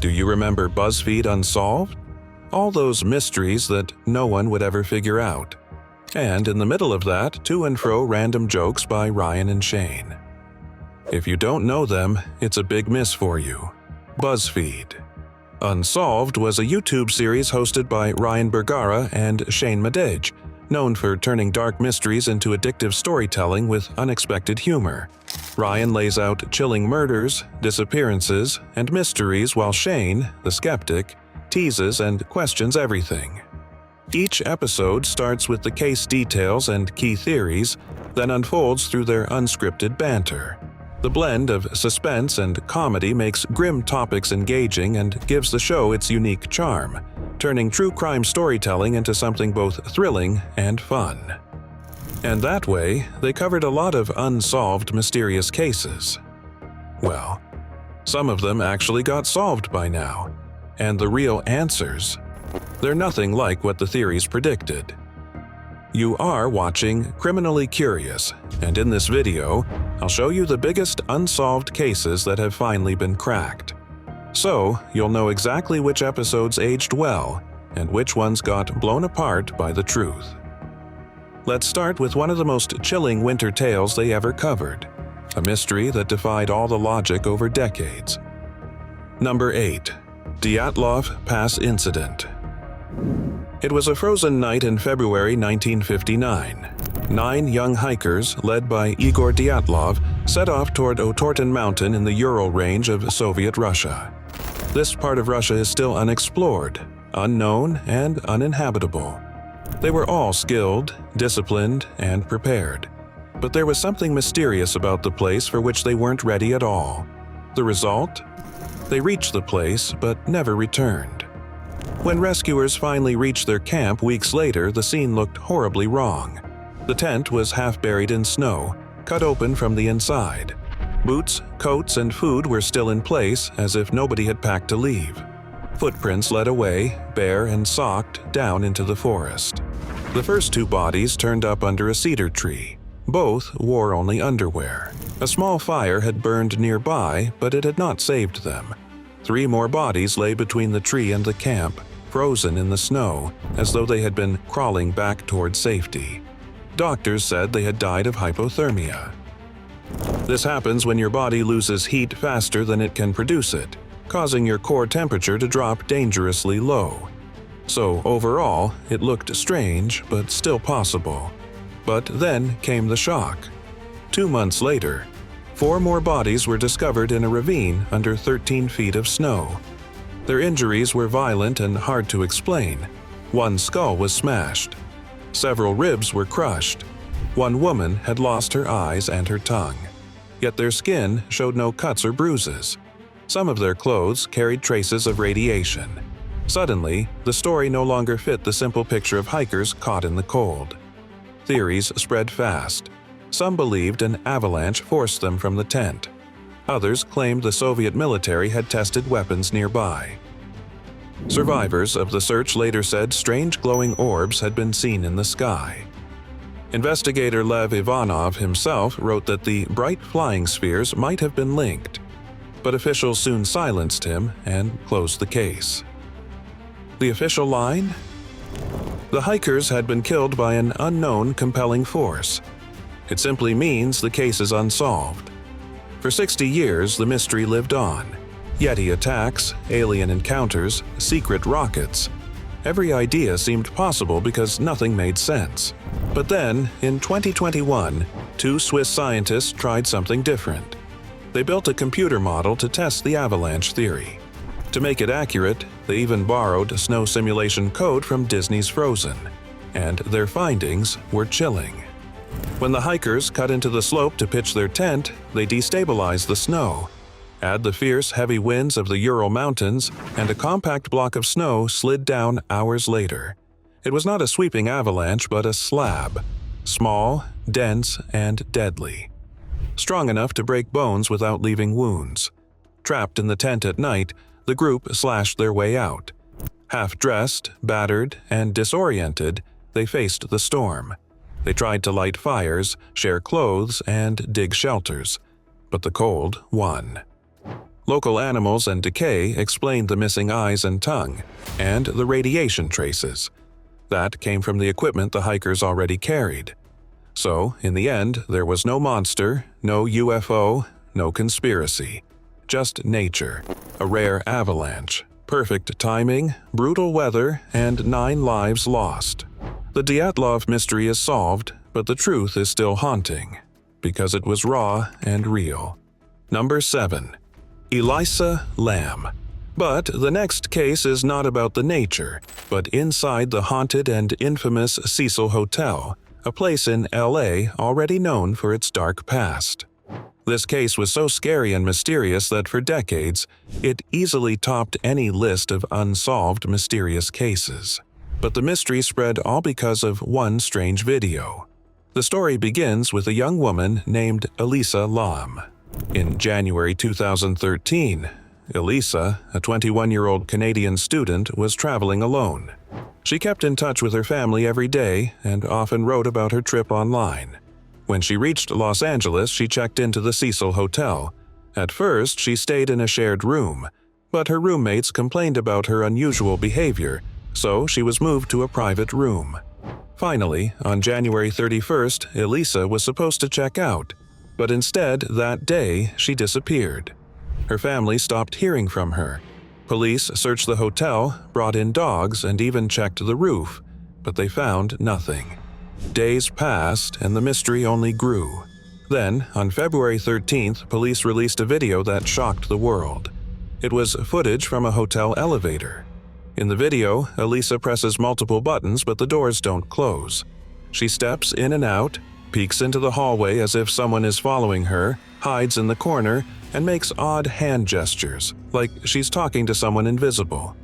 Do you remember BuzzFeed Unsolved? All those mysteries that no one would ever figure out. And in the middle of that, to and fro random jokes by Ryan and Shane. If you don't know them, it's a big miss for you. BuzzFeed Unsolved was a YouTube series hosted by Ryan Bergara and Shane Madej, known for turning dark mysteries into addictive storytelling with unexpected humor. Ryan lays out chilling murders, disappearances, and mysteries while Shane, the skeptic, teases and questions everything. Each episode starts with the case details and key theories, then unfolds through their unscripted banter. The blend of suspense and comedy makes grim topics engaging and gives the show its unique charm, turning true crime storytelling into something both thrilling and fun. And that way, they covered a lot of unsolved mysterious cases. Well, some of them actually got solved by now, and the real answers, they're nothing like what the theories predicted. You are watching Criminally Curious, and in this video, I'll show you the biggest unsolved cases that have finally been cracked. So, you'll know exactly which episodes aged well, and which ones got blown apart by the truth. Let's start with one of the most chilling winter tales they ever covered, a mystery that defied all the logic over decades. Number 8. Dyatlov Pass Incident. It was a frozen night in February 1959. 9 young hikers, led by Igor Dyatlov, set off toward Somerton Mountain in the Ural range of Soviet Russia. This part of Russia is still unexplored, unknown, and uninhabitable. They were all skilled, disciplined, and prepared. But there was something mysterious about the place for which they weren't ready at all. The result? They reached the place, but never returned. When rescuers finally reached their camp weeks later, the scene looked horribly wrong. The tent was half buried in snow, cut open from the inside. Boots, coats, and food were still in place, as if nobody had packed to leave. Footprints led away, bare and socked, down into the forest. The first 2 bodies turned up under a cedar tree. Both wore only underwear. A small fire had burned nearby, but it had not saved them. 3 more bodies lay between the tree and the camp, frozen in the snow, as though they had been crawling back toward safety. Doctors said they had died of hypothermia. This happens when your body loses heat faster than it can produce it, causing your core temperature to drop dangerously low. So overall, it looked strange, but still possible. But then came the shock. 2 months later, 4 more bodies were discovered in a ravine under 13 feet of snow. Their injuries were violent and hard to explain. 1 skull was smashed. Several ribs were crushed. 1 woman had lost her eyes and her tongue. Yet their skin showed no cuts or bruises. Some of their clothes carried traces of radiation. Suddenly, the story no longer fit the simple picture of hikers caught in the cold. Theories spread fast. Some believed an avalanche forced them from the tent. Others claimed the Soviet military had tested weapons nearby. Survivors of the search later said strange glowing orbs had been seen in the sky. Investigator Lev Ivanov himself wrote that the bright flying spheres might have been linked, but officials soon silenced him and closed the case. The official line? The hikers had been killed by an unknown compelling force. It simply means the case is unsolved. For 60 years, the mystery lived on. Yeti attacks, alien encounters, secret rockets. Every idea seemed possible because nothing made sense. But then, in 2021, 2 Swiss scientists tried something different. They built a computer model to test the avalanche theory. To make it accurate, they even borrowed snow simulation code from Disney's Frozen. And their findings were chilling. When the hikers cut into the slope to pitch their tent, they destabilized the snow. Add the fierce, heavy winds of the Ural Mountains, and a compact block of snow slid down hours later. It was not a sweeping avalanche, but a slab. Small, dense, and deadly. Strong enough to break bones without leaving wounds. Trapped in the tent at night, the group slashed their way out. Half-dressed, battered, and disoriented, they faced the storm. They tried to light fires, share clothes, and dig shelters. But the cold won. Local animals and decay explained the missing eyes and tongue, and the radiation traces. That came from the equipment the hikers already carried. So, in the end, there was no monster, no UFO, no conspiracy. Just nature, a rare avalanche, perfect timing, brutal weather, and 9 lives lost. The Dyatlov mystery is solved, but the truth is still haunting, because it was raw and real. Number 7. Elisa Lam. But the next case is not about the nature, but inside the haunted and infamous Cecil Hotel, a place in LA already known for its dark past. This case was so scary and mysterious that for decades, it easily topped any list of unsolved mysterious cases. But the mystery spread all because of one strange video. The story begins with a young woman named Elisa Lam. In January 2013, Elisa, a 21-year-old Canadian student, was traveling alone. She kept in touch with her family every day and often wrote about her trip online. When she reached Los Angeles, she checked into the Cecil Hotel. At first, she stayed in a shared room, but her roommates complained about her unusual behavior, so she was moved to a private room. Finally, on January 31st, Elisa was supposed to check out, but instead, that day, she disappeared. Her family stopped hearing from her. Police searched the hotel, brought in dogs, and even checked the roof, but they found nothing. Days passed, and the mystery only grew. Then, on February 13th, police released a video that shocked the world. It was footage from a hotel elevator. In the video, Elisa presses multiple buttons, but the doors don't close. She steps in and out, peeks into the hallway as if someone is following her, hides in the corner, and makes odd hand gestures, like she's talking to someone invisible.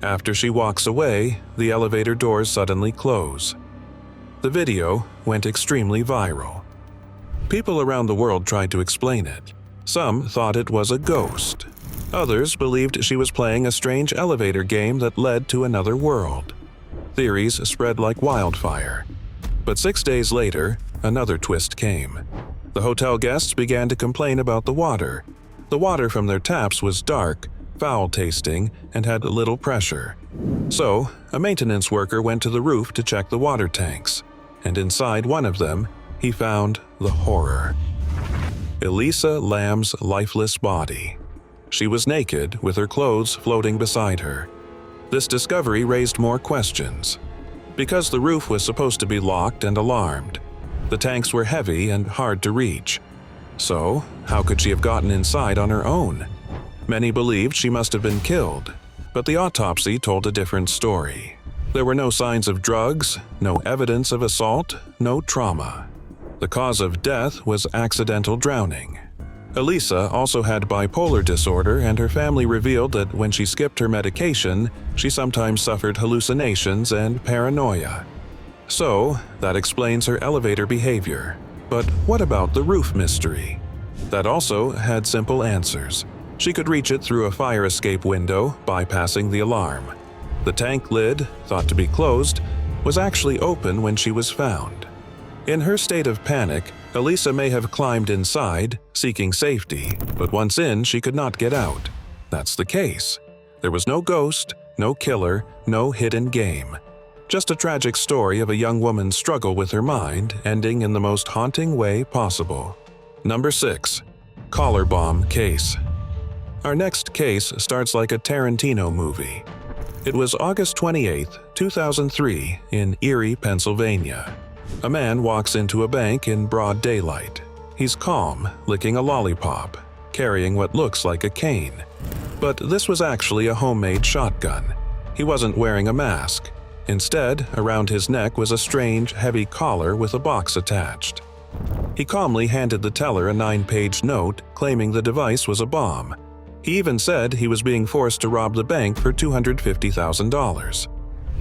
After she walks away, the elevator doors suddenly close. The video went extremely viral. People around the world tried to explain it. Some thought it was a ghost. Others believed she was playing a strange elevator game that led to another world. Theories spread like wildfire. But 6 days later, another twist came. The hotel guests began to complain about the water. The water from their taps was dark, foul-tasting, and had little pressure. So, a maintenance worker went to the roof to check the water tanks, and inside one of them, he found the horror. Elisa Lam's lifeless body. She was naked, with her clothes floating beside her. This discovery raised more questions. Because the roof was supposed to be locked and alarmed, the tanks were heavy and hard to reach. So, how could she have gotten inside on her own? Many believed she must have been killed, but the autopsy told a different story. There were no signs of drugs, no evidence of assault, no trauma. The cause of death was accidental drowning. Elisa also had bipolar disorder, and her family revealed that when she skipped her medication, she sometimes suffered hallucinations and paranoia. So, that explains her elevator behavior. But what about the roof mystery? That also had simple answers. She could reach it through a fire escape window, bypassing the alarm. The tank lid, thought to be closed, was actually open when she was found. In her state of panic, Elisa may have climbed inside, seeking safety, but once in, she could not get out. That's the case. There was no ghost, no killer, no hidden game. Just a tragic story of a young woman's struggle with her mind, ending in the most haunting way possible. Number 6. Collar Bomb Case. Our next case starts like a Tarantino movie. It was August 28, 2003, in Erie, Pennsylvania. A man walks into a bank in broad daylight. He's calm, licking a lollipop, carrying what looks like a cane. But this was actually a homemade shotgun. He wasn't wearing a mask. Instead, around his neck was a strange, heavy collar with a box attached. He calmly handed the teller a 9-page note claiming the device was a bomb. He even said he was being forced to rob the bank for $250,000.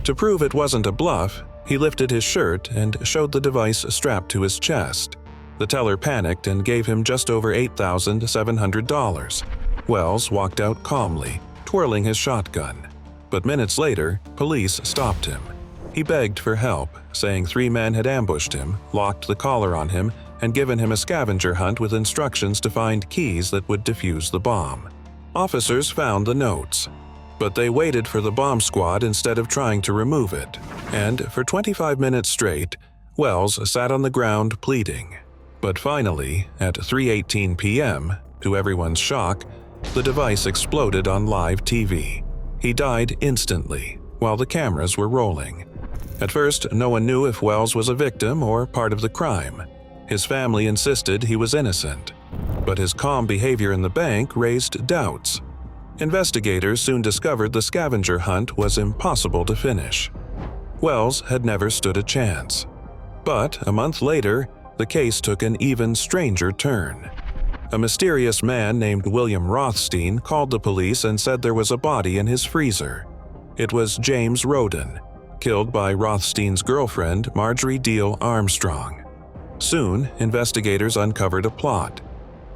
To prove it wasn't a bluff, he lifted his shirt and showed the device strapped to his chest. The teller panicked and gave him just over $8,700. Wells walked out calmly, twirling his shotgun. But minutes later, police stopped him. He begged for help, saying 3 men had ambushed him, locked the collar on him, and given him a scavenger hunt with instructions to find keys that would defuse the bomb. Officers found the notes, but they waited for the bomb squad instead of trying to remove it, and for 25 minutes straight, Wells sat on the ground pleading. But finally, at 3:18 p.m., to everyone's shock, the device exploded on live TV. He died instantly, while the cameras were rolling. At first, no one knew if Wells was a victim or part of the crime. His family insisted he was innocent, but his calm behavior in the bank raised doubts. Investigators soon discovered the scavenger hunt was impossible to finish. Wells had never stood a chance. But a month later, the case took an even stranger turn. A mysterious man named William Rothstein called the police and said there was a body in his freezer. It was James Roden, killed by Rothstein's girlfriend, Marjorie Deal Armstrong. Soon, investigators uncovered a plot.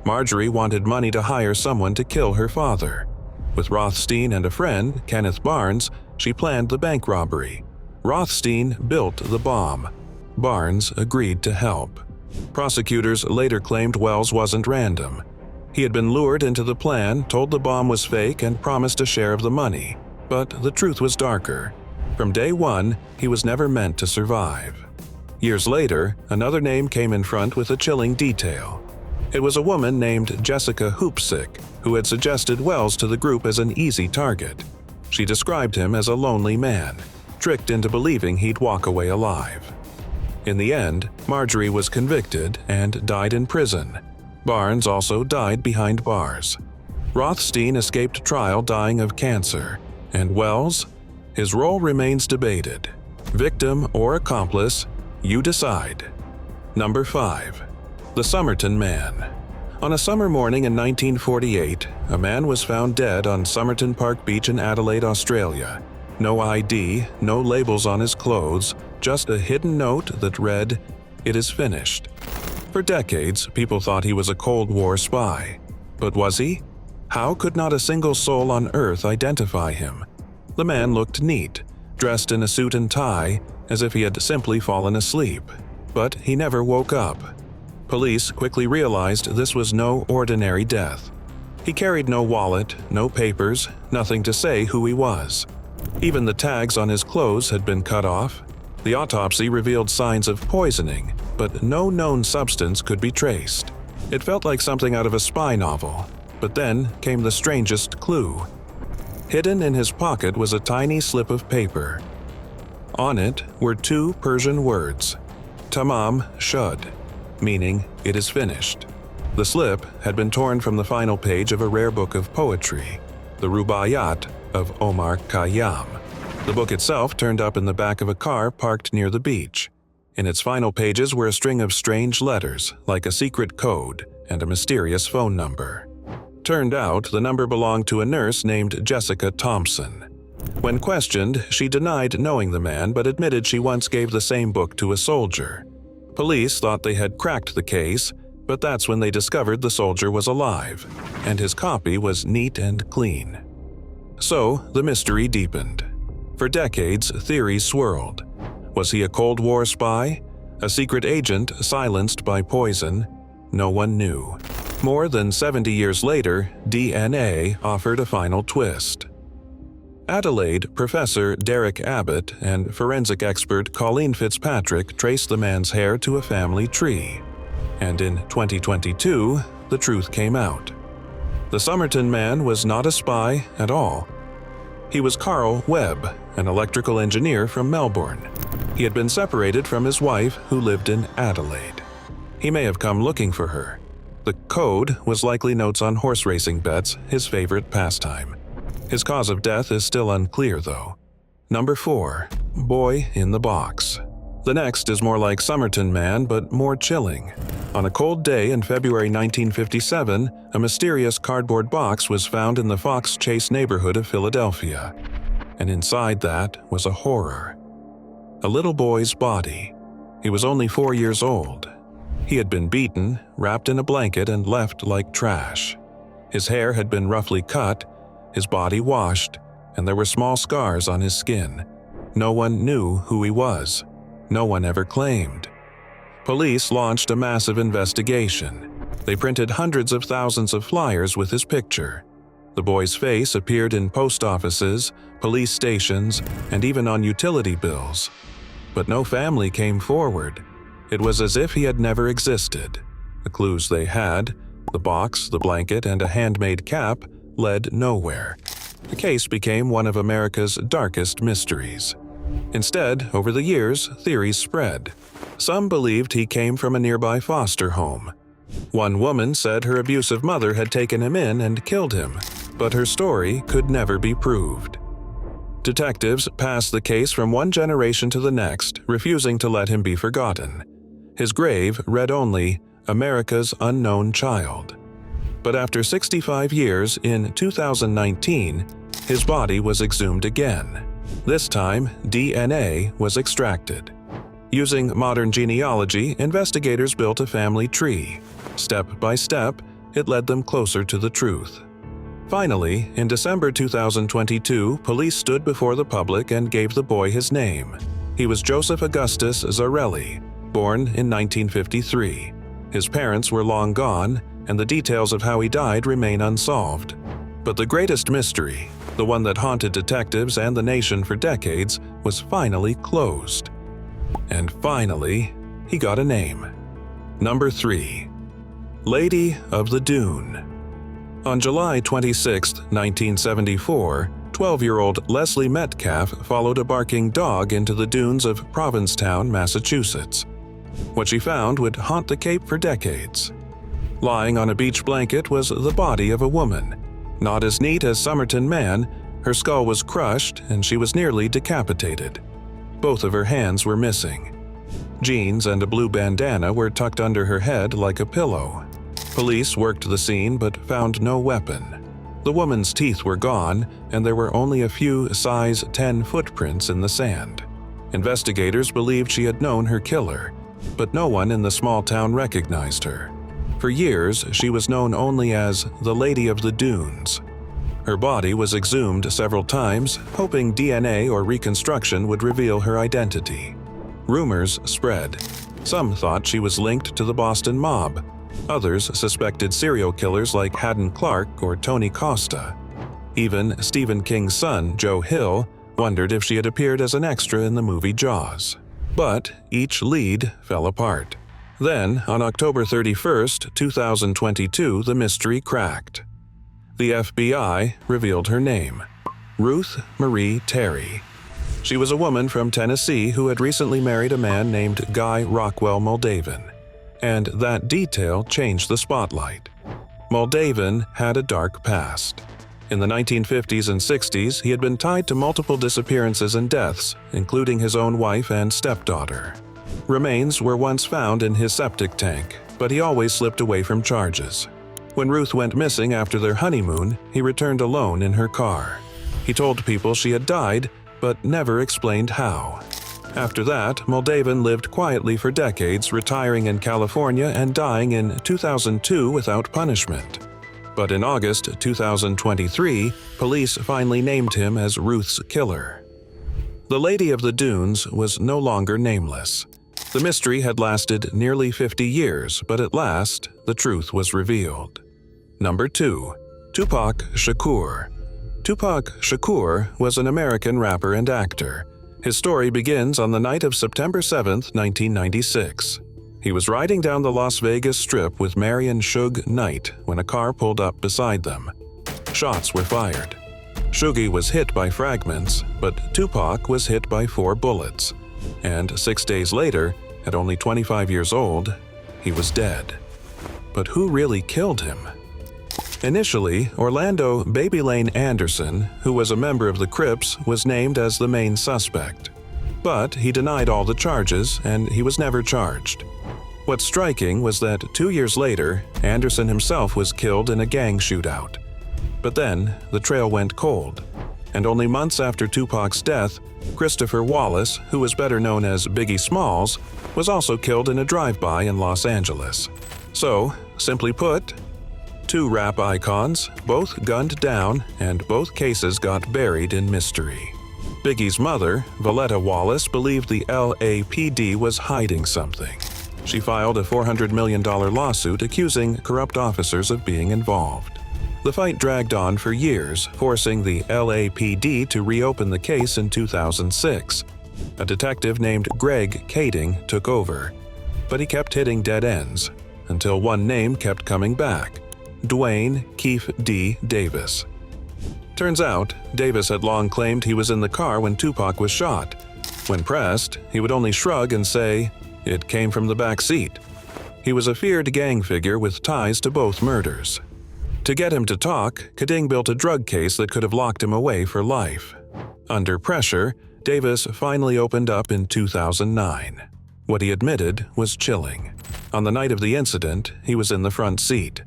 Marjorie wanted money to hire someone to kill her father. With Rothstein and a friend, Kenneth Barnes, she planned the bank robbery. Rothstein built the bomb. Barnes agreed to help. Prosecutors later claimed Wells wasn't random. He had been lured into the plan, told the bomb was fake, and promised a share of the money. But the truth was darker. From day one, he was never meant to survive. Years later, another name came in front with a chilling detail. It was a woman named Jessica Hoopsick, who had suggested Wells to the group as an easy target. She described him as a lonely man, tricked into believing he'd walk away alive. In the end, Marjorie was convicted and died in prison. Barnes also died behind bars. Rothstein escaped trial dying of cancer. And Wells? His role remains debated. Victim or accomplice, you decide. Number 5. The Somerton Man. On a summer morning in 1948, a man was found dead on Somerton Park Beach in Adelaide, Australia. No ID, no labels on his clothes, just a hidden note that read, "It is finished." For decades, people thought he was a Cold War spy. But was he? How could not a single soul on Earth identify him? The man looked neat, dressed in a suit and tie, as if he had simply fallen asleep. But he never woke up. Police quickly realized this was no ordinary death. He carried no wallet, no papers, nothing to say who he was. Even the tags on his clothes had been cut off. The autopsy revealed signs of poisoning, but no known substance could be traced. It felt like something out of a spy novel, but then came the strangest clue. Hidden in his pocket was a tiny slip of paper. On it were 2 Persian words, "Tamam Shud," meaning it is finished. The slip had been torn from the final page of a rare book of poetry, the Rubaiyat of Omar Khayyam. The book itself turned up in the back of a car parked near the beach. In its final pages were a string of strange letters, like a secret code, and a mysterious phone number. Turned out, the number belonged to a nurse named Jessica Thompson. When questioned, she denied knowing the man but admitted she once gave the same book to a soldier. Police thought they had cracked the case, but that's when they discovered the soldier was alive, and his copy was neat and clean. So, the mystery deepened. For decades, theories swirled. Was he a Cold War spy? A secret agent silenced by poison? No one knew. More than 70 years later, DNA offered a final twist. Adelaide professor Derek Abbott and forensic expert Colleen Fitzpatrick traced the man's hair to a family tree. And in 2022, the truth came out. The Somerton Man was not a spy at all. He was Carl Webb, an electrical engineer from Melbourne. He had been separated from his wife, who lived in Adelaide. He may have come looking for her. The code was likely notes on horse racing bets, his favorite pastime. His cause of death is still unclear, though. Number 4. Boy in the Box. The next is more like Somerton Man, but more chilling. On a cold day in February 1957, a mysterious cardboard box was found in the Fox Chase neighborhood of Philadelphia. And inside that was a horror. A little boy's body. He was only 4 years old. He had been beaten, wrapped in a blanket, and left like trash. His hair had been roughly cut, his body washed, and there were small scars on his skin. No one knew who he was. No one ever claimed. Police launched a massive investigation. They printed hundreds of thousands of flyers with his picture. The boy's face appeared in post offices, police stations, and even on utility bills. But no family came forward. It was as if he had never existed. The clues they had, the box, the blanket, and a handmade cap, led nowhere. The case became one of America's darkest mysteries. Instead, over the years, theories spread. Some believed he came from a nearby foster home. One woman said her abusive mother had taken him in and killed him, but her story could never be proved. Detectives passed the case from one generation to the next, refusing to let him be forgotten. His grave read only, "America's Unknown Child." But after 65 years, in 2019, his body was exhumed again. This time, DNA was extracted. Using modern genealogy, investigators built a family tree. Step by step, it led them closer to the truth. Finally, in December 2022, police stood before the public and gave the boy his name. He was Joseph Augustus Zarelli, born in 1953. His parents were long gone, and the details of how he died remain unsolved. But the greatest mystery, the one that haunted detectives and the nation for decades, was finally closed. And finally, he got a name. Number 3. Lady of the Dune. On July 26, 1974, 12-year-old Leslie Metcalf followed a barking dog into the dunes of Provincetown, Massachusetts. What she found would haunt the Cape for decades. Lying on a beach blanket was the body of a woman. Not as neat as Somerton Man, her skull was crushed and she was nearly decapitated. Both of her hands were missing. Jeans and a blue bandana were tucked under her head like a pillow. Police worked the scene but found no weapon. The woman's teeth were gone, and there were only a few size 10 footprints in the sand. Investigators believed she had known her killer, but no one in the small town recognized her. For years, she was known only as the Lady of the Dunes. Her body was exhumed several times, hoping DNA or reconstruction would reveal her identity. Rumors spread. Some thought she was linked to the Boston mob. Others suspected serial killers like Haddon Clark or Tony Costa. Even Stephen King's son, Joe Hill, wondered if she had appeared as an extra in the movie Jaws. But each lead fell apart. Then, on October 31, 2022, the mystery cracked. The FBI revealed her name: Ruth Marie Terry. She was a woman from Tennessee who had recently married a man named Guy Rockwell Moldavan. And that detail changed the spotlight. Moldavan had a dark past. In the 1950s and 60s, he had been tied to multiple disappearances and deaths, including his own wife and stepdaughter. Remains were once found in his septic tank, but he always slipped away from charges. When Ruth went missing after their honeymoon, he returned alone in her car. He told people she had died, but never explained how. After that, Moldavan lived quietly for decades, retiring in California and dying in 2002 without punishment. But in August 2023, police finally named him as Ruth's killer. The Lady of the Dunes was no longer nameless. The mystery had lasted nearly 50 years, but at last, the truth was revealed. Number 2. Tupac Shakur. Tupac Shakur was an American rapper and actor. His story begins on the night of September 7, 1996. He was riding down the Las Vegas Strip with Marion Suge Knight when a car pulled up beside them. Shots were fired. Shuggy was hit by fragments, but Tupac was hit by 4 bullets. And 6 days later, at only 25 years old, he was dead. But who really killed him? Initially, Orlando Baby Lane Anderson, who was a member of the Crips, was named as the main suspect. But he denied all the charges, and he was never charged. What's striking was that 2 years later, Anderson himself was killed in a gang shootout. But then, the trail went cold. And only months after Tupac's death, Christopher Wallace, who was better known as Biggie Smalls, was also killed in a drive-by in Los Angeles. So, simply put, 2 rap icons, both gunned down, and both cases got buried in mystery. Biggie's mother, Valletta Wallace, believed the LAPD was hiding something. She filed a $400 million lawsuit accusing corrupt officers of being involved. The fight dragged on for years, forcing the LAPD to reopen the case in 2006. A detective named Greg Kading took over, but he kept hitting dead ends until one name kept coming back: Dwayne Keefe D. Davis. Turns out, Davis had long claimed he was in the car when Tupac was shot. When pressed, he would only shrug and say, "It came from the back seat." He was a feared gang figure with ties to both murders. To get him to talk, Kading built a drug case that could have locked him away for life. Under pressure, Davis finally opened up in 2009. What he admitted was chilling. On the night of the incident, he was in the front seat.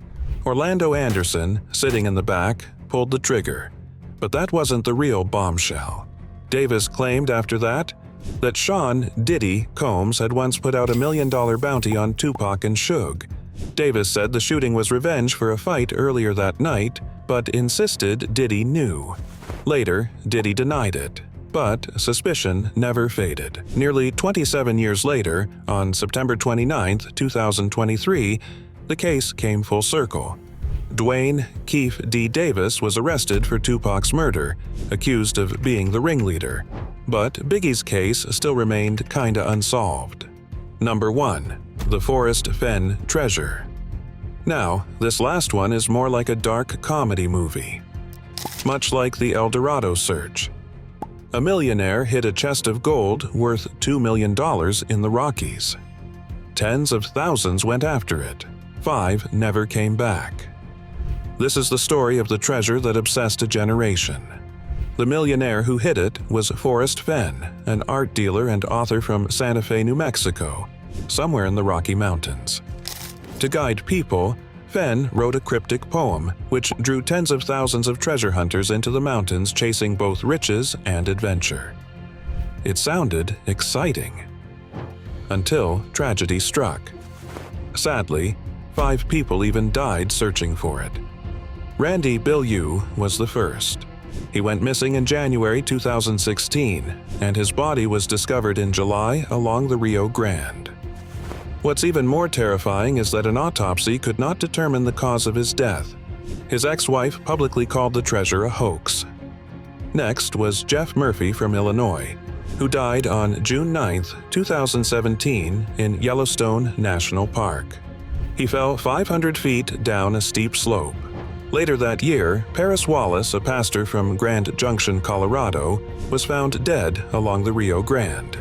Orlando Anderson, sitting in the back, pulled the trigger. But that wasn't the real bombshell. Davis claimed after that Sean "Diddy" Combs had once put out $1 million bounty on Tupac and Suge. Davis said the shooting was revenge for a fight earlier that night, but insisted Diddy knew. Later, Diddy denied it, but suspicion never faded. Nearly 27 years later, on September 29, 2023, the case came full circle. Dwayne Keefe D. Davis was arrested for Tupac's murder, accused of being the ringleader. But Biggie's case still remained kinda unsolved. Number 1. The Forrest Fenn Treasure. Now, this last one is more like a dark comedy movie. Much like the El Dorado search. A millionaire hid a chest of gold worth $2 million in the Rockies. Tens of thousands went after it. 5 never came back. This is the story of the treasure that obsessed a generation. The millionaire who hid it was Forrest Fenn, an art dealer and author from Santa Fe, New Mexico, somewhere in the Rocky Mountains. To guide people, Fenn wrote a cryptic poem which drew tens of thousands of treasure hunters into the mountains chasing both riches and adventure. It sounded exciting. Until tragedy struck. Sadly, 5 people even died searching for it. Randy Bilyeu was the first. He went missing in January 2016, and his body was discovered in July along the Rio Grande. What's even more terrifying is that an autopsy could not determine the cause of his death. His ex-wife publicly called the treasure a hoax. Next was Jeff Murphy from Illinois, who died on June 9, 2017 in Yellowstone National Park. He fell 500 feet down a steep slope. Later that year, Paris Wallace, a pastor from Grand Junction, Colorado, was found dead along the Rio Grande.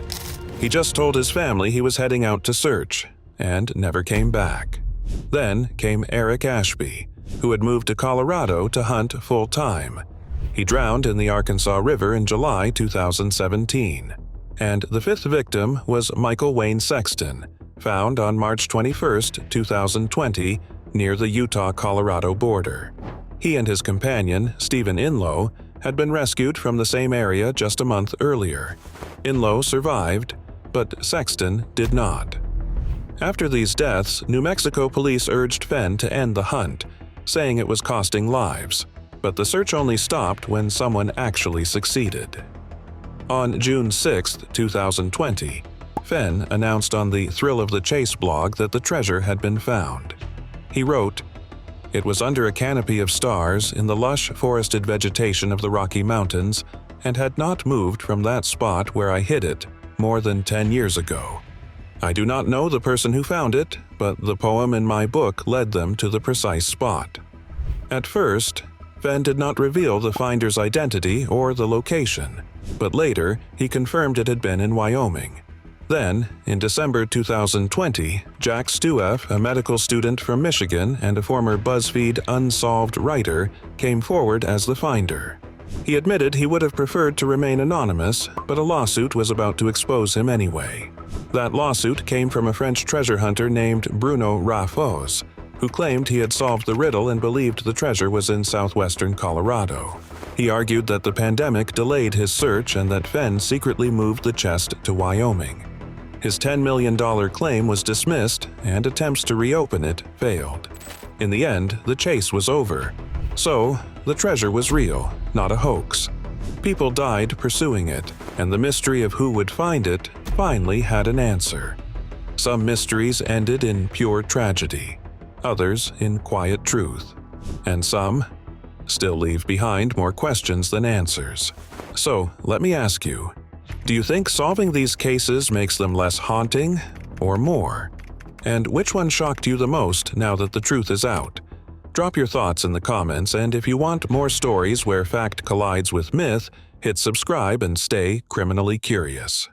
He just told his family he was heading out to search, and never came back. Then came Eric Ashby, who had moved to Colorado to hunt full-time. He drowned in the Arkansas River in July 2017. And the 5th victim was Michael Wayne Sexton, found on March 21, 2020, near the Utah-Colorado border. He and his companion, Stephen Inlow, had been rescued from the same area just a month earlier. Inlow survived, but Sexton did not. After these deaths, New Mexico police urged Fenn to end the hunt, saying it was costing lives, but the search only stopped when someone actually succeeded. On June 6, 2020, Fenn announced on the Thrill of the Chase blog that the treasure had been found. He wrote, "It was under a canopy of stars in the lush forested vegetation of the Rocky Mountains and had not moved from that spot where I hid it more than 10 years ago. I do not know the person who found it, but the poem in my book led them to the precise spot." At first, Fenn did not reveal the finder's identity or the location, but later he confirmed it had been in Wyoming. Then, in December 2020, Jack Stueff, a medical student from Michigan and a former BuzzFeed Unsolved writer, came forward as the finder. He admitted he would have preferred to remain anonymous, but a lawsuit was about to expose him anyway. That lawsuit came from a French treasure hunter named Bruno Raffos, who claimed he had solved the riddle and believed the treasure was in southwestern Colorado. He argued that the pandemic delayed his search and that Fenn secretly moved the chest to Wyoming. His $10 million claim was dismissed, and attempts to reopen it failed. In the end, the chase was over. So, the treasure was real, not a hoax. People died pursuing it, and the mystery of who would find it finally had an answer. Some mysteries ended in pure tragedy, others in quiet truth, and some still leave behind more questions than answers. So, let me ask you, do you think solving these cases makes them less haunting or more? And which one shocked you the most now that the truth is out? Drop your thoughts in the comments, and if you want more stories where fact collides with myth, hit subscribe and stay criminally curious.